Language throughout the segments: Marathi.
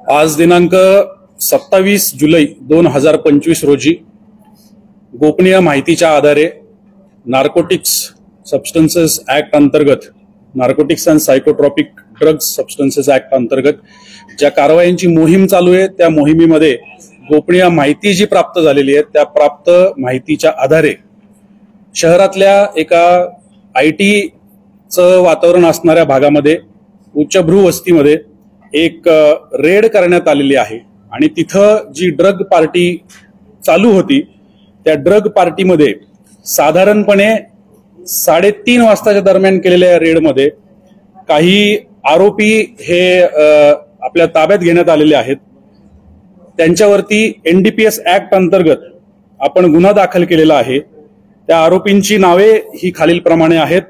आज दिनांक 27 जुलै 2025 रोजी गोपनीय माहितीच्या आधारे नार्कोटिक्स सबस्टन्सेस ऍक्ट अंतर्गत narcotics and psychotropic drugs substances act अंतर्गत ज्या कारवायांची मोहीम चालू आहे त्या मोहिमेमध्ये गोपनीय माहिती जी प्राप्त झालेली आहे त्या प्राप्त माहितीच्या आधारे शहरातल्या एका IT चं वातावरण असणाऱ्या भागामध्ये उच्चभ्रू वस्तीमध्ये एक रेड करण्यात आलेली आहे आणि तिथं जी ड्रग पार्टी चालू होती त्या ड्रग पार्टीमध्ये साधारणपणे 3:30 वाजताच्या दरम्यान केलेल्या रेडमध्ये काही आरोपी हे आपल्या ताब्यात घेण्यात आलेले आहेत। त्यांच्यावरती NDPS ऍक्ट अंतर्गत आपण गुन्हा दाखल केलेला आहे। त्या आरोपींची नावे ही खालीलप्रमाणे आहेत।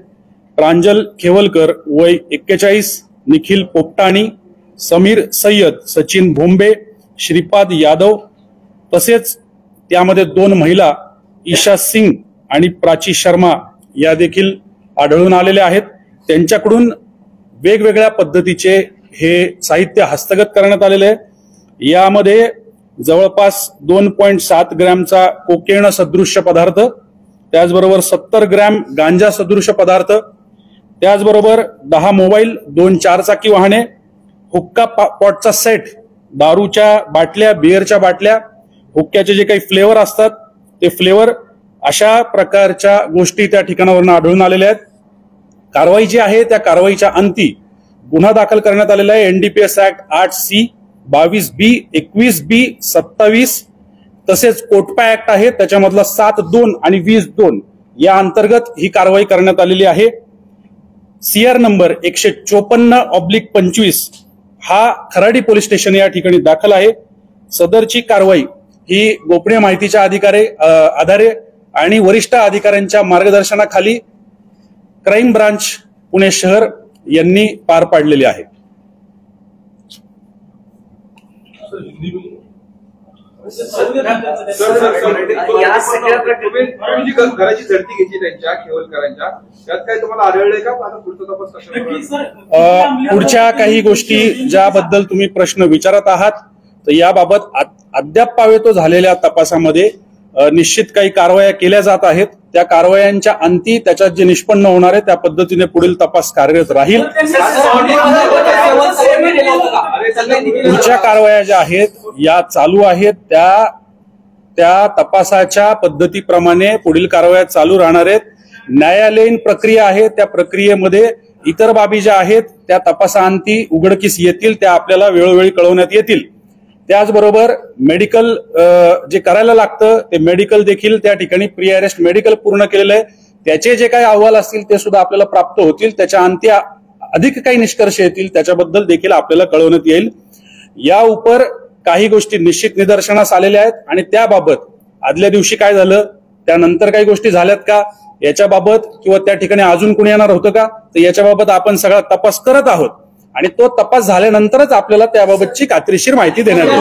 प्रांजल खेवलकर वय 41, निखिल पोपटाणी, समीर सय्यद, सचिन भोंबे, श्रीपाद यादव, तसेच त्यामध्ये 2 महिला ईशा सिंग आणि प्राची शर्मा या देखील आढळून आलेल्या आहेत। त्यांच्याकडून वेगवेगळ्या पद्धतीचे हे साहित्य हस्तगत करण्यात आलेले आहे। यामध्ये जवळपास 2.7 ग्रॅमचा कोकेन सदृश्य पदार्थ, त्याचबरोबर 70 ग्रॅम गांजा सदृश्य पदार्थ, त्याचबरोबर 10 मोबाईल, 2 चारचाकी वाहने, हुक्का पॉटचा सेट, दारूच्या बाटल्या, बिअरच्या बाटल्या, हुक्क्याचे जे काही फ्लेवर असतात ते फ्लेवर, अशा प्रकारच्या गोष्टी त्या ठिकाणावरून आढळून आलेल्या आहेत। कारवाई जी आहे त्या कारवाईच्या अंती गुन्हा दाखल करण्यात आलेला आहे। NDPS act 8C, 22B, 21B, 27, तसेच कोटपा ऍक्ट आहे त्याच्यामधला 7(2) आणि 20(2) या अंतर्गत ही कारवाई करण्यात आलेली आहे। CR नंबर 154/25 हा खराडी पोलीस स्टेशन या ठिकाणी दाखल आहे। सदरची कारवाई ही गोपनीय माहितीच्या आधारे आणि वरिष्ठ अधिकाऱ्यांच्या मार्गदर्शनाखाली क्राईम ब्रांच पुणे शहर यांनी पार पाडलेली आहे। घराची झडती घेतली त्यांच्या खेवलकरांच्या, त्यात काही तुम्हाला आढळलंय का? पुढचा तपास पुढच्या काही गोष्टी ज्याबद्दल तुम्ही प्रश्न विचारत आहात तर याबाबत अद्याप पावेतो झालेल्या तपासामध्ये निश्चित काही कारवाया केल्या जात आहेत। त्या कारवायांच्या अंती त्याच्यात जे निष्पन्न होणार आहे त्या पद्धतीने पुढील तपास कार्यरत राहील। पुढच्या कारवाया ज्या आहेत या चालू आहेत, त्या तपासाच्या पद्धतीप्रमाणे पुढील कारवाया चालू राहणार आहेत। न्यायालयीन प्रक्रिया आहे, त्या प्रक्रियेमध्ये इतर बाबी ज्या आहेत त्या तपासाअंती उघडकीस येतील, त्या आपल्याला वेळोवेळी कळवण्यात येतील। त्याचबरोबर मेडिकल जे करायला लागतं ते मेडिकल देखील त्या ठिकाणी प्री अरेस्ट मेडिकल पूर्ण केलेलं आहे, त्याचे जे काही अहवाल असतील ते सुद्धा आपल्याला प्राप्त होतील। त्याच्या अंती अधिक काही निष्कर्ष येतील त्याच्याबद्दल देखील आपल्याला कळवण्यात येईल। या उपर काही गोष्टी निश्चित निदर्शनास आलेल्या आहेत आणि त्याबाबत आदल्या दिवशी काय झालं, त्यानंतर काही गोष्टी झाल्यात का याच्याबाबत, किंवा त्या ठिकाणी अजून कोणी येणार होतं का, तर याच्याबाबत आपण सगळा तपास करत आहोत आणि तो तपास झाल्यानंतरच आपल्याला त्याबाबतची खात्रीशीर माहिती देण्यात येईल।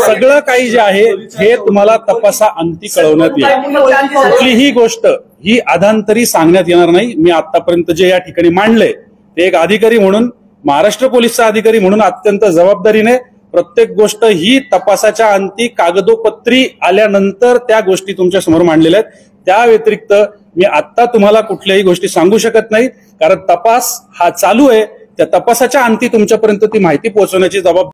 सगळं काही जे आहे हे तुम्हाला तपासा अंती कळवण्यात येईल। कुठलीही गोष्ट ही अधांतरी सांगण्यात येणार नाही। मी आतापर्यंत जे या ठिकाणी मांडले ते एक अधिकारी म्हणून, महाराष्ट्र पोलीसचा अधिकारी म्हणून अत्यंत जबाबदारीने प्रत्येक गोष्ट ही तपासाच्या अंती कागदोपत्री आल्यानंतर त्या गोष्टी तुमच्या समोर मांडलेल्या आहेत। त्या व्यतिरिक्त मी आता तुम्हाला कुठल्याही गोष्टी सांगू शकत नाही, कारण तपास हा चालू आहे। त्या तपासाच्या अंती तुमच्यापर्यंत ती माहिती पोहोचवण्याची जबाबदारी